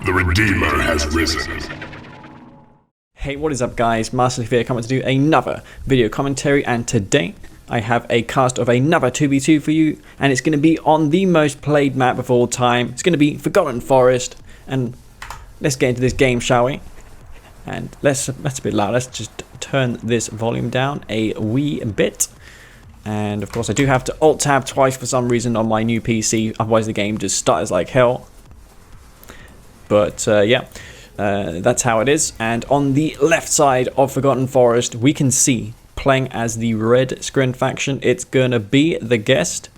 The Redeemer has risen. Hey, what is up guys, Master here coming to do another video commentary, and today I have a cast of another 2v2 for you, and it's going to be on the most played map of all time. It's going to be Forgotten Forest, and let's get into this game, shall we? And that's a bit loud, let's just turn this volume down a wee bit. And of course I do have to alt-tab twice for some reason on my new PC, otherwise the game just stutters like hell. But yeah. That's how it is. And on the left side of Forgotten Forest, we can see, playing as the red screen faction, it's gonna be the Guest.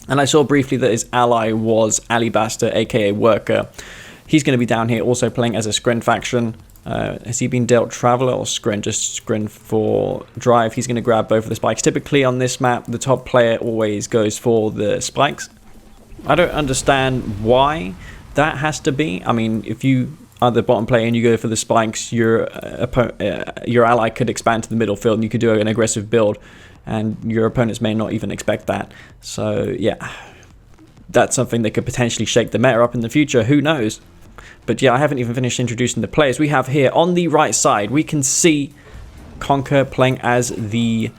And I saw briefly that his ally was Alibaster, aka Worker. He's gonna be down here also playing as a screen faction. Has he been dealt Traveler or Scrin? Just Scrin for Drive. He's gonna grab both of the spikes. Typically on this map, the top player always goes for the spikes. I don't understand why that has to be. I mean, if you are the bottom player and you go for the spikes, your ally could expand to the middle field and you could do an aggressive build, and your opponents may not even expect that. So yeah, that's something that could potentially shake the meta up in the future, who knows. But yeah, I haven't even finished introducing the players. We have here on the right side, we can see Conquer playing as the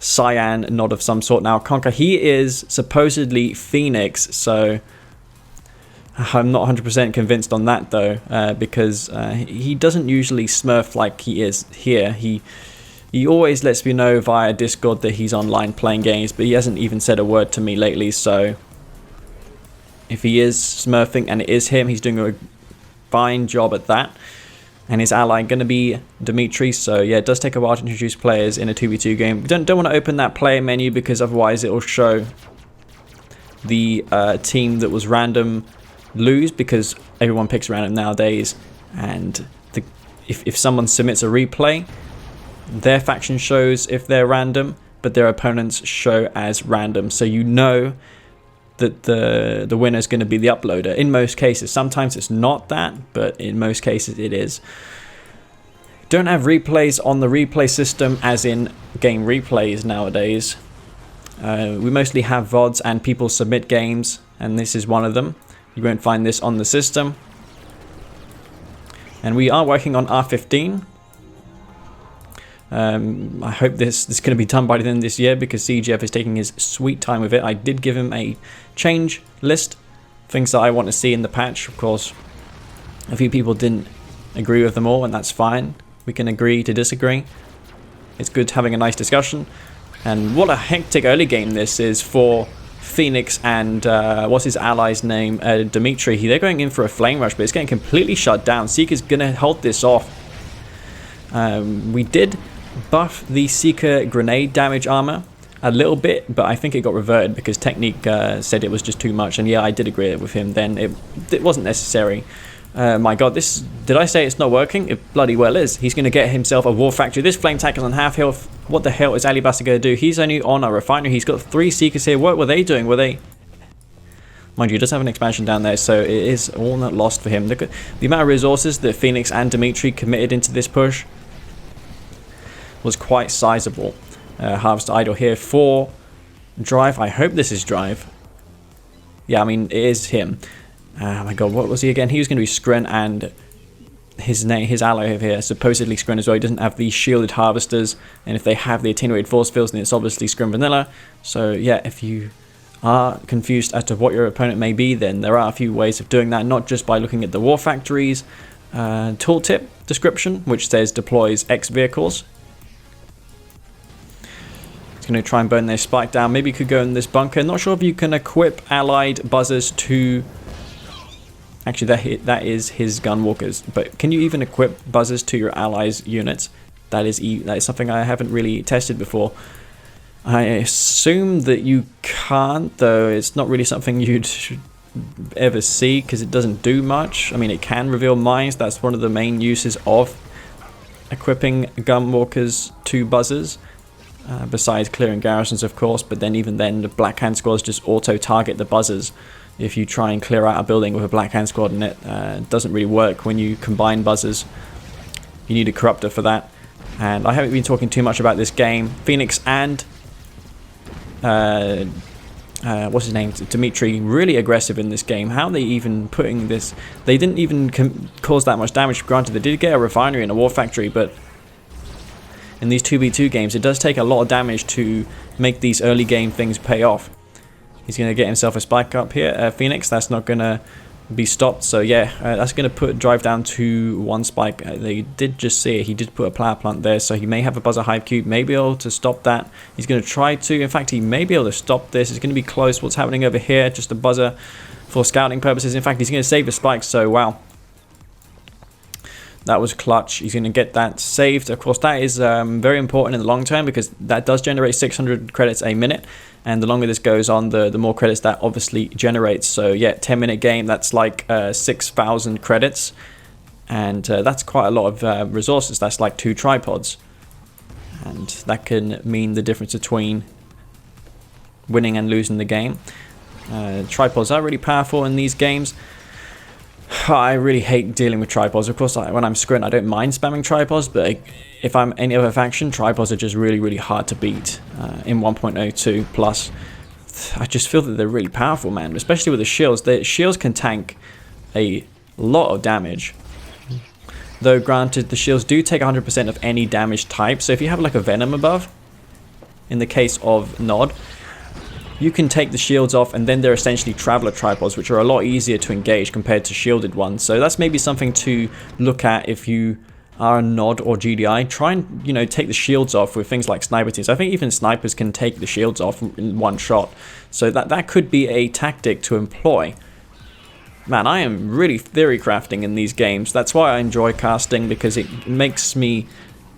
Cyan nod of some sort. Now Conquer, he is supposedly Phoenix, so I'm not 100% convinced on that though, because he doesn't usually smurf like he is here. He always lets me know via Discord that he's online playing games, but he hasn't even said a word to me lately. So if he is smurfing and it is him, he's doing a fine job at that. And his ally going to be Dimitery. So yeah, it does take a while to introduce players in a 2v2 game. Don't want to open that player menu because otherwise it will show the team that was random lose, because everyone picks random nowadays, and if someone submits a replay, their faction shows if they're random, but their opponents show as random, so you know that the winner is going to be the uploader in most cases. Sometimes it's not that, but in most cases it is. Don't have replays on the replay system as in game replays nowadays. We mostly have VODs and people submit games, and this is one of them. You won't find this on the system. And we are working on R15. I hope this is going to be done by the end of this year, because CGF is taking his sweet time with it. I did give him a change list, things that I want to see in the patch. Of course, a few people didn't agree with them all, and that's fine. We can agree to disagree. It's good having a nice discussion. And what a hectic early game this is for Phoenix and what's his ally's name, Dimitery. They're going in for a flame rush, but it's getting completely shut down. Seeker's gonna hold this off. We did buff the Seeker grenade damage armor a little bit, but I think it got reverted because Technique said it was just too much, and yeah, I did agree with him then. It wasn't necessary. My god, this, did I say it's not working? It bloody well is. He's going to get himself a war factory. This flame tackle on half health. What the hell is Alibaster going to do? He's only on a refinery. He's got 3 Seekers here. What were they doing? Were they... Mind you, he does have an expansion down there, so it is all not lost for him. Look at the amount of resources that Phoenix and Dimitery committed into this push was quite sizable. Harvest idle here for Drive. I hope this is Drive. Yeah, I mean, it is him. Oh my god, what was he again? He was going to be Scrin, and his ally over here, supposedly Scrin as well. He doesn't have the shielded harvesters, and if they have the attenuated force fields, then it's obviously Scrin Vanilla. So yeah, if you are confused as to what your opponent may be, then there are a few ways of doing that, not just by looking at the War Factories tooltip description, which says deploys X vehicles. Going to try and burn their spike down. Maybe you could go in this bunker. Not sure if you can equip allied buzzers to... Actually, that is his gunwalkers. But can you even equip buzzers to your allies' units? That is something I haven't really tested before. I assume that you can't, though. It's not really something you'd ever see because it doesn't do much. I mean, it can reveal mines. That's one of the main uses of equipping gunwalkers to buzzers. Besides clearing garrisons, of course, but then even then the Black Hand Squads just auto-target the buzzers if you try and clear out a building with a Black Hand Squad, and it doesn't really work when you combine buzzers. You need a corruptor for that. And I haven't been talking too much about this game. Phoenix and what's his name, Dimitery, really aggressive in this game. How are they even putting this? They didn't even cause that much damage. Granted, they did get a refinery and a war factory, but in these 2v2 games, it does take a lot of damage to make these early game things pay off. He's going to get himself a spike up here. Phoenix, that's not going to be stopped. So yeah, that's going to drive down to 1 spike. They did just see it. He did put a power plant there, so he may have a buzzer hive cube, may be able to stop that. He's going to try to. In fact, he may be able to stop this. It's going to be close. What's happening over here? Just a buzzer for scouting purposes. In fact, he's going to save the spike. So wow, that was clutch. He's going to get that saved. Of course, that is very important in the long term because that does generate 600 credits a minute. And the longer this goes on, the more credits that obviously generates. So yeah, 10-minute game, that's like 6,000 credits. And that's quite a lot of resources. That's like 2 tripods. And that can mean the difference between winning and losing the game. Tripods are really powerful in these games. I really hate dealing with tripods. Of course, when I'm screwing, I don't mind spamming tripods, but if I'm any other faction, tripods are just really, really hard to beat in 1.02 plus. I just feel that they're really powerful, man, especially with the shields. The shields can tank a lot of damage. Though, granted, the shields do take 100% of any damage type, so if you have like a Venom above, in the case of Nod, you can take the shields off, and then they're essentially Traveler tripods, which are a lot easier to engage compared to shielded ones. So that's maybe something to look at if you are a Nod or GDI. Try and, you know, take the shields off with things like sniper teams. I think even snipers can take the shields off in one shot. So that could be a tactic to employ. Man, I am really theory crafting in these games. That's why I enjoy casting, because it makes me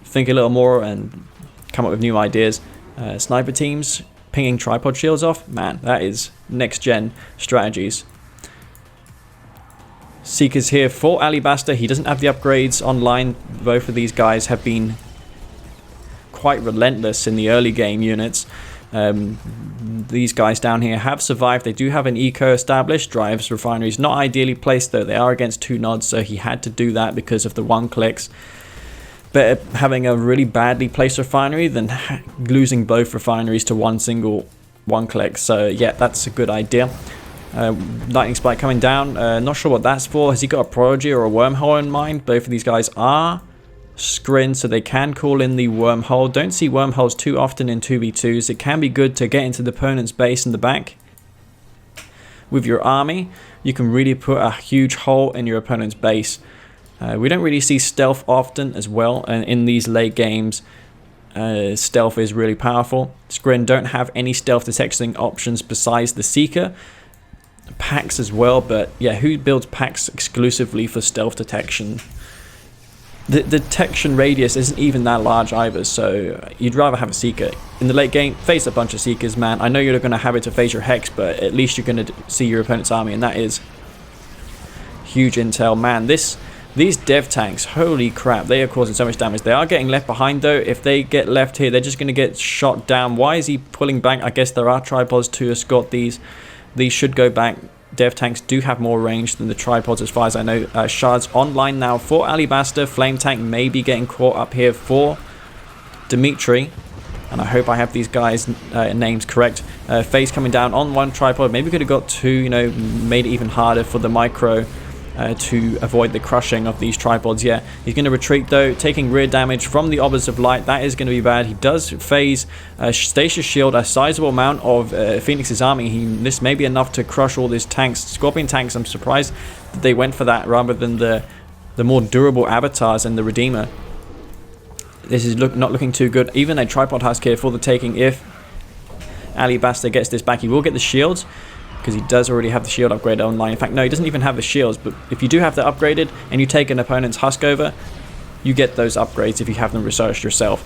think a little more and come up with new ideas. Sniper teams pinging tripod shields off, man, that is next gen strategies. Seeker's here for Alibaster. He doesn't have the upgrades online. Both of these guys have been quite relentless in the early game units. These guys down here have survived. They do have an eco established. Drives refineries not ideally placed though. They are against 2 nods, so he had to do that because of the 1 clicks. Better having a really badly placed refinery than losing both refineries to one single 1 click. So yeah, that's a good idea. Lightning Spike coming down. Not sure what that's for. Has he got a Prodigy or a Wormhole in mind? Both of these guys are Scrin, so they can call in the Wormhole. Don't see Wormholes too often in 2v2s. It can be good to get into the opponent's base in the back. With your army, you can really put a huge hole in your opponent's base. We don't really see stealth often as well, and in these late games, stealth is really powerful. Scrin don't have any stealth detection options besides the Seeker. Packs as well, but yeah, who builds packs exclusively for stealth detection? The detection radius isn't even that large either, so you'd rather have a Seeker. In the late game, face a bunch of Seekers, man. I know you're going to have it to face your Hex, but at least you're going to see your opponent's army, and that is huge intel. Man, these dev tanks, holy crap, they are causing so much damage. They are getting left behind though. If they get left here, they're just going to get shot down. Why is he pulling back? I guess there are tripods to escort these. These should go back. Dev tanks do have more range than the tripods as far as I know. Shards online now for Alibaster. Flame tank may be getting caught up here for Dimitery. And I hope I have these guys' names correct. Phase coming down on 1 tripod. Maybe could have got 2, you know, made it even harder for the micro to avoid the crushing of these tripods. Yeah, he's going to retreat though, taking rear damage from the Obelisk of Light. That is going to be bad. He does phase Stasis Shield, a sizable amount of Phoenix's army. This may be enough to crush all these tanks. Scorpion tanks, I'm surprised that they went for that rather than the more durable avatars and the Redeemer. This is not looking too good. Even a tripod husk here for the taking. If Alibaster gets this back, he will get the shields, because he does already have the shield upgrade online. In fact, no, he doesn't even have the shields, but if you do have that upgraded and you take an opponent's husk over, you get those upgrades if you have them researched yourself.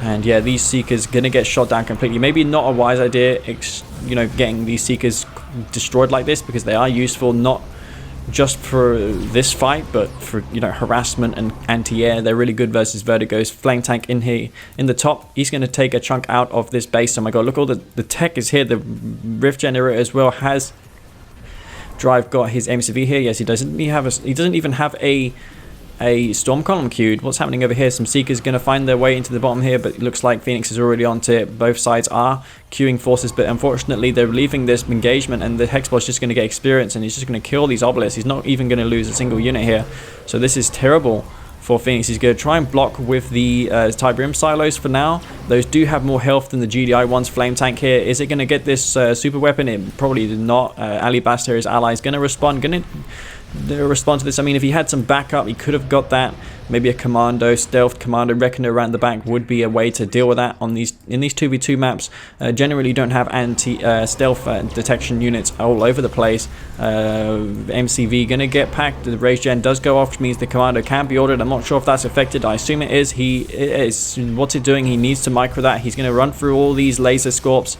And yeah, these Seekers going to get shot down completely. Maybe not a wise idea, you know, getting these Seekers destroyed like this, because they are useful not just for this fight, but for, you know, harassment and anti-air. They're really good versus Vertigos. Flame tank in here in the top. He's going to take a chunk out of this base. Oh my god, look, all the tech is here. The Rift Generator as well has Drive got his MCV here. Yes, he doesn't. He doesn't even have a a storm column queued. What's happening over here? Some Seekers going to find their way into the bottom here, but it looks like Phoenix is already onto it. Both sides are queuing forces, but unfortunately they're leaving this engagement, and the Hexbot's just going to get experience, and he's just going to kill these obelisks. He's not even going to lose a single unit here, so this is terrible for Phoenix. He's going to try and block with the Tiberium silos for now. Those do have more health than the GDI ones. Flame tank here. Is it going to get this super weapon? It probably did not. Alibasta, his ally, is going to respond. Going to respond to this. I mean, if he had some backup, he could have got that. Maybe a commando, stealth commando, reckoner around the back would be a way to deal with that on these in these 2v2 maps. Generally, don't have anti stealth detection units all over the place. MCV gonna get packed. The rage gen does go off, which means the commando can be ordered. I'm not sure if that's affected. I assume it is. What's it doing? He needs to micro that. He's gonna run through all these laser scorps.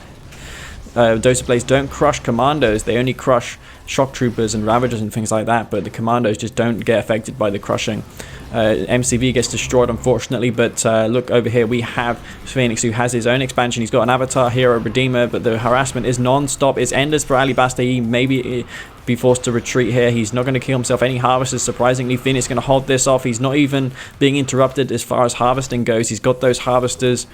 Dose of Blaze don't crush commandos. They only crush shock troopers and ravagers and things like that, but the commandos just don't get affected by the crushing. MCV gets destroyed, unfortunately, but look over here, we have Phoenix, who has his own expansion. He's got an avatar hero redeemer, but the harassment is non-stop. It's endless for Alibasta. He maybe be forced to retreat here. He's not going to kill himself any harvesters. Surprisingly, Phoenix is going to hold this off. He's not even being interrupted as far as harvesting goes. He's got those harvesters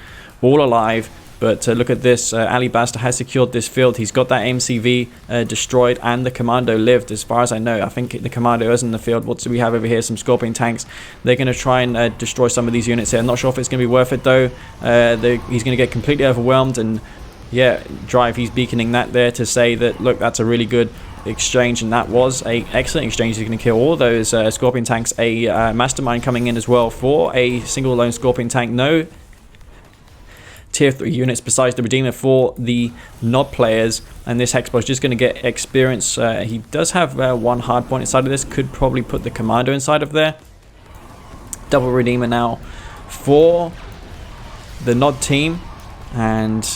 all alive. But look at this, Alibasta has secured this field. He's got that MCV destroyed, and the commando lived, as far as I know. I think the commando is in the field. What do we have over here? Some Scorpion tanks. They're going to try and destroy some of these units here. I'm not sure if it's going to be worth it, though. He's going to get completely overwhelmed, and yeah, Drive, he's beaconing that there to say that, look, that's a really good exchange, and that was a excellent exchange. He's going to kill all those Scorpion tanks. A Mastermind coming in as well for a single lone Scorpion tank. No tier 3 units besides the Redeemer for the Nod players, and this Hexbot is just going to get experience. He does have one hard point inside of this. Could probably put the Commando inside of there. Double Redeemer now for the Nod team, and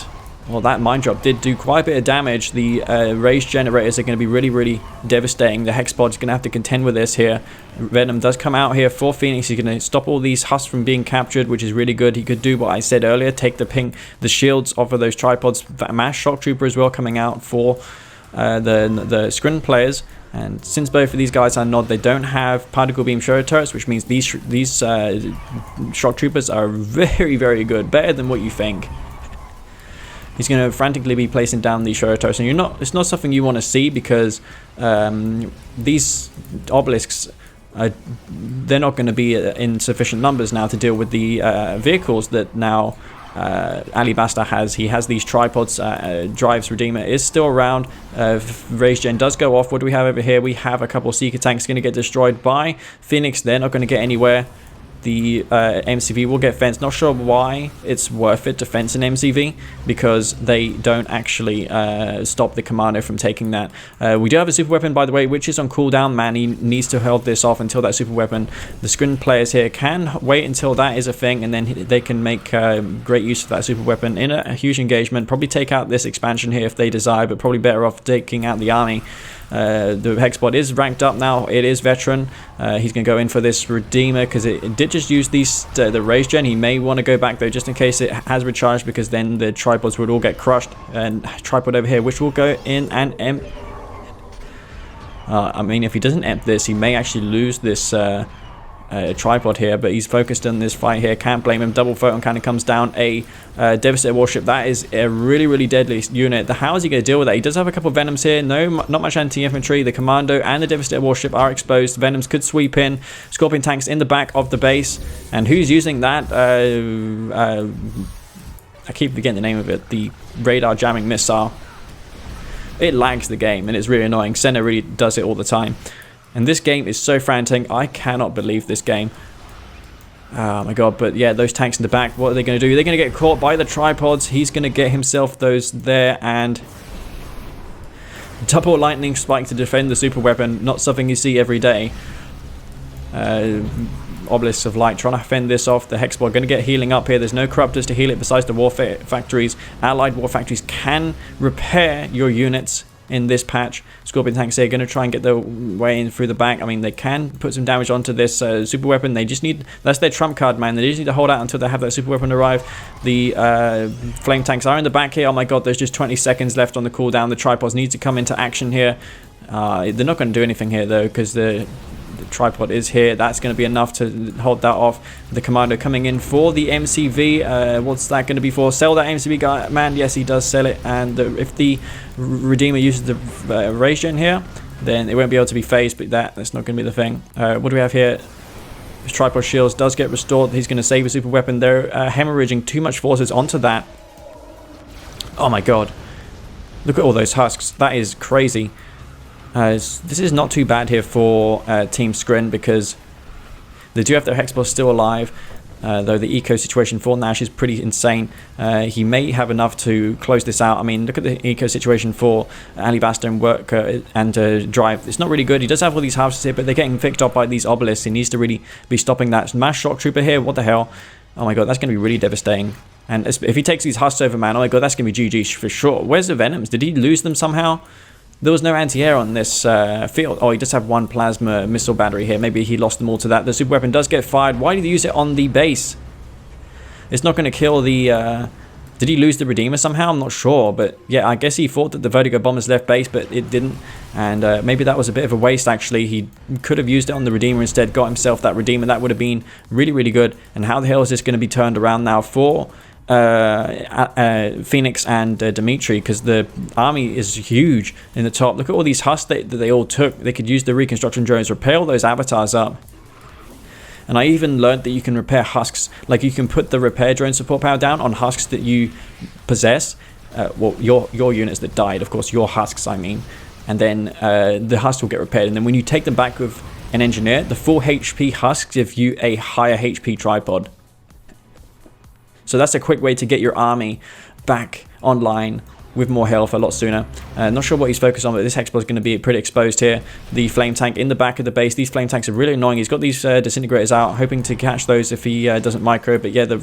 well, that mine drop did do quite a bit of damage. The rage generators are going to be really, really devastating. The Hexbot is going to have to contend with this here. Venom does come out here for Phoenix. He's going to stop all these husks from being captured, which is really good. He could do what I said earlier, take the shields off of those tripods. Mass Shock Trooper as well coming out for the Scrin players. And since both of these guys are Nod, they don't have particle beam show turrets, which means these Shock Troopers are very, very good. Better than what you think. He's going to frantically be placing down these Shorotos, and it's not something you want to see, because these obelisks, they're not going to be in sufficient numbers now to deal with the vehicles that now Alibasta has. He has these tripods. Drive's Redeemer is still around. Rage Gen does go off. What do we have over here? We have a couple of Seeker tanks going to get destroyed by Phoenix. They're not going to get anywhere. The MCV will get fenced. Not sure why it's worth it to fence an MCV, because they don't actually stop the commando from taking that. We do have a super weapon, by the way, which is on cooldown. Man, he needs to hold this off until that super weapon. The Scrin players here can wait until that is a thing, and then they can make great use of that super weapon in a huge engagement. Probably take out this expansion here if they desire, but probably better off taking out the army. The Hexbot is ranked up now. It is veteran. He's going to go in for this Redeemer, because it did just use the Rage Gen. He may want to go back, though, just in case it has recharged, because then the tripods would all get crushed. And tripod over here, which will go in and I mean, if he doesn't emp this, he may actually lose this tripod here, but he's focused on this fight here. Can't blame him. Double photon cannon comes down. A Devastator warship. That is a really, really deadly unit. How is he going to deal with that? He does have a couple of Venoms here. Not much anti-infantry. The Commando and the Devastator warship are exposed. Venoms could sweep in. Scorpion tanks in the back of the base. And who's using that? I keep forgetting the name of it. The radar jamming missile. It lags the game, and it's really annoying. Senna really does it all the time. And this game is so frantic. I cannot believe this game. Oh my god. But yeah, those tanks in the back, what are they going to do? They're going to get caught by the tripods. He's going to get himself those there, and double lightning spike to defend the super weapon. Not something you see every day. Obelisks of Light trying to fend this off. The Hexbot going to get healing up here. There's no corruptors to heal it besides the war factories. Allied war factories can repair your units in this patch. Scorpion tanks here going to try and get their way in through the back. I mean, they can put some damage onto this super weapon. They just need, that's their trump card, man. They just need to hold out until they have that super weapon arrive. The flame tanks are in the back here. Oh my god, there's just 20 seconds left on the cooldown. The tripods need to come into action here. They're not going to do anything here though, because the tripod is here. That's going to be enough to hold that off. The Commando coming in for the MCV. What's that going to be for? Sell that MCV guy, man. Yes, he does sell it. And if the Redeemer uses the Rage Gen here, then it won't be able to be phased, but that's not going to be the thing. What do we have here? His tripod shields does get restored. He's going to save a super weapon. They're hemorrhaging too much forces onto that. Oh my god. Look at all those husks. That is crazy. This is not too bad here for Team Scrin because they do have their Hexbot still alive. Though the eco situation for Nash is pretty insane. He may have enough to close this out. I mean, look at the eco situation for Alibaster and Worker and Drive. It's not really good. He does have all these houses here, but they're getting picked up by these obelisks. He needs to really be stopping that. Mass Shock Trooper here, what the hell? Oh my god, that's going to be really devastating. And if he takes these husks over, man, oh my god, that's going to be GG for sure. Where's the Venoms? Did he lose them somehow? There was no anti-air on this field. Oh, he does have one plasma missile battery here. Maybe he lost them all to that. The super weapon does get fired. Why did he use it on the base? It's not going to kill the... Did he lose the Redeemer somehow? I'm not sure. But yeah, I guess he thought that the Vertigo bombers left base, but it didn't. And maybe that was a bit of a waste, actually. He could have used it on the Redeemer instead, got himself that Redeemer. That would have been really, really good. And how the hell is this going to be turned around now for... Phoenix and Dimitery, because the army is huge in the top. Look at all these husks that they all took. They could use the reconstruction drones, repair all those avatars up. And I even learned that you can repair husks. Like you can put the repair drone support power down on husks that you possess. Well, your units that died, of course, your husks, I mean. And then the husks will get repaired. And then when you take them back with an engineer, the full HP husks give you a higher HP tripod. So that's a quick way to get your army back online with more health a lot sooner. Not sure what he's focused on, but this Hexbot is going to be pretty exposed here. The flame tank in the back of the base. These flame tanks are really annoying. He's got these disintegrators out, hoping to catch those if he doesn't micro. But yeah, the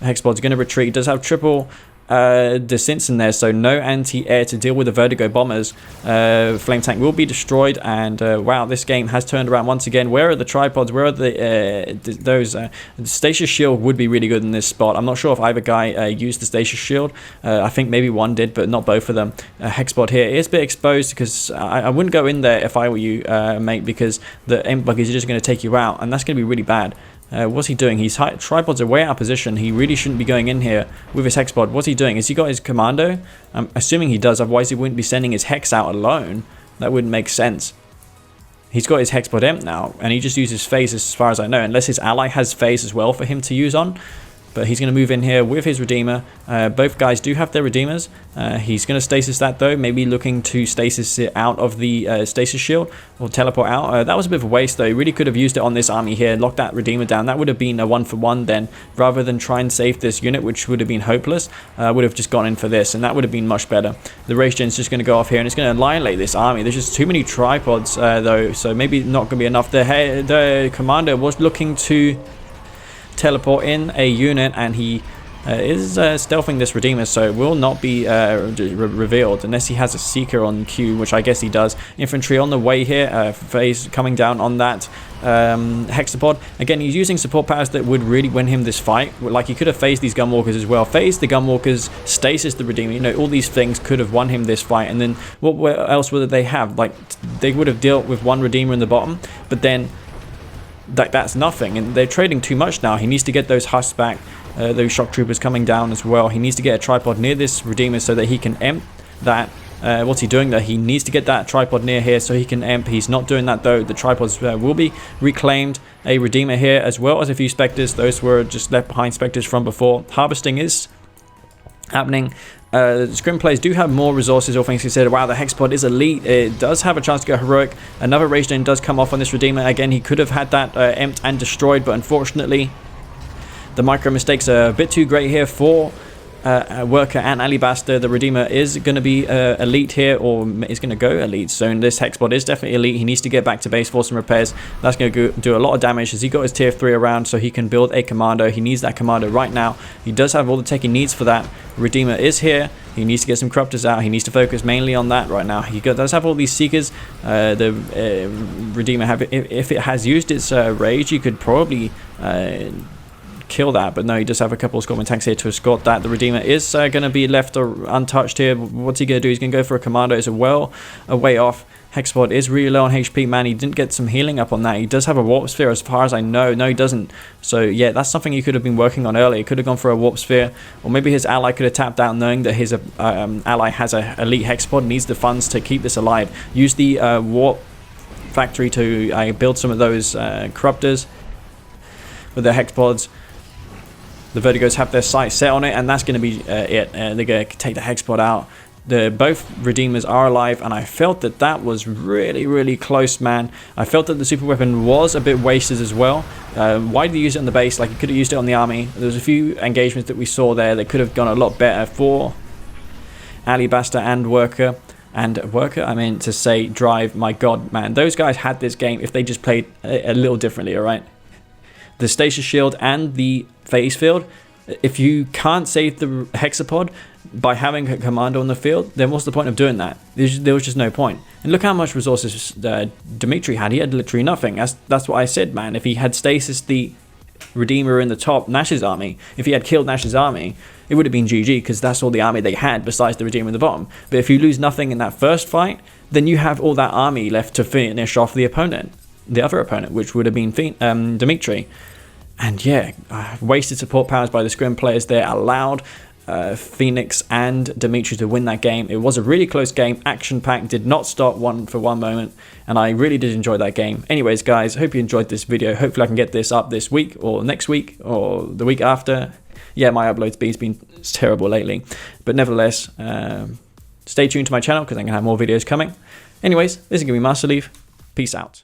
Hexbot is going to retreat. He does have triple descents in there, so no anti-air to deal with the Vertigo bombers. Flame tank will be destroyed, and wow, this game has turned around once again. Where are the tripods? Where are the stasis shield would be really good in this spot. I'm not sure if either guy used the stasis shield. I think maybe one did, but not both of them. Hexbot here is a bit exposed because I wouldn't go in there if I were you, mate, because the imp buggies are just going to take you out, and that's going to be really bad. What's he doing? His tripods are way out of position. He really shouldn't be going in here with his Hexbot. What's he doing? Has he got his Commando? I'm assuming he does, otherwise he wouldn't be sending his Hex out alone. That wouldn't make sense. He's got his Hexbot imp now, and he just uses phase as far as I know, unless his ally has phase as well for him to use on. But he's going to move in here with his Redeemer. Both guys do have their Redeemers. He's going to stasis that though, maybe looking to stasis it out of the stasis shield or teleport out. That was a bit of a waste though. He really could have used it on this army here, locked that Redeemer down. That would have been a 1-for-1 then, rather than try and save this unit, which would have been hopeless. Would have just gone in for this, and that would have been much better. The Rage Gen's just going to go off here, and it's going to annihilate this army. There's just too many tripods though, so maybe not going to be enough. The Commander was looking to teleport in a unit, and he is stealthing this Redeemer, so it will not be revealed unless he has a Seeker on queue, which I guess he does. Infantry on the way here, phase coming down on that Hexapod. Again, he's using support powers that would really win him this fight. Like, he could have phased these Gunwalkers as well, phased the Gunwalkers, stasis the Redeemer. You know, all these things could have won him this fight. And then what else would they have? Like, they would have dealt with one Redeemer in the bottom, but then that's nothing, and they're trading too much now. He needs to get those husks back, those shock troopers coming down as well. He needs to get a tripod near this Redeemer so that he can emp that. What's he doing there? He needs to get that tripod near here so he can emp. He's not doing that though. The tripods will be reclaimed. A Redeemer here as well as a few Spectres. Those were just left behind Spectres from before. Harvesting is happening. Scrim players do have more resources, all things considered. Wow, the Hexpod is elite. It does have a chance to go heroic. Another Rage Gen does come off on this Redeemer. Again, he could have had that emped and destroyed, but unfortunately the micro mistakes are a bit too great here for Worker and Alibaster. The Redeemer is going to be elite here, or is going to go elite soon. This Hexbot is definitely elite. He needs to get back to base for some repairs. That's going to do a lot of damage as he got his tier 3 around so he can build a Commando. He needs that Commando right now. He does have all the tech he needs for that. Redeemer is here. He needs to get some Corruptors out. He needs to focus mainly on that right now. He does have all these Seekers. The Redeemer, if it has used its Rage, you could probably kill that, but no, he does have a couple of Scorpion tanks here to escort that. The Redeemer is going to be left untouched here. What's he going to do? He's going to go for a Commando. It's a way off. Hexapod is really low on HP, man. He didn't get some healing up on that. He does have a Warp Sphere as far as I know. No, he doesn't. So yeah, that's something he could have been working on earlier. He could have gone for a Warp Sphere, or maybe his ally could have tapped out knowing that his ally has a elite Hexapod, needs the funds to keep this alive. Use the Warp Factory to build some of those Corruptors with their Hexapods. The Vertigos have their sights set on it, and that's going to be it. They're going to take the Hexapod out. Both Redeemers are alive, and I felt that that was really, really close, man. I felt that the super weapon was a bit wasted as well. Why did he use it on the base? Like, he could have used it on the army. There was a few engagements that we saw there that could have gone a lot better for Alibasta and Worker. And Worker, I mean to say Drive. My God, man. Those guys had this game if they just played a little differently, alright? The Stasis Shield and the Phase Field, if you can't save the Hexapod by having a commander on the field, then what's the point of doing that? There was just no point. And look how much resources Dimitery had. He had literally nothing. That's what I said, man. If he had Stasis the Redeemer in the top, Nash's army, if he had killed Nash's army, it would have been GG, because that's all the army they had besides the Redeemer in the bottom. But if you lose nothing in that first fight, then you have all that army left to finish off the opponent, the other opponent, which would have been Dimitery. And yeah, wasted support powers by the Scrim players there allowed Phoenix and Dimitery to win that game. It was a really close game, action-packed, did not stop for one moment, and I really did enjoy that game. Anyways, guys, hope you enjoyed this video. Hopefully I can get this up this week, or next week, or the week after. Yeah, my upload speed's been terrible lately. But nevertheless, stay tuned to my channel, because I'm going to have more videos coming. Anyways, this is going to be Master Leaf. Peace out.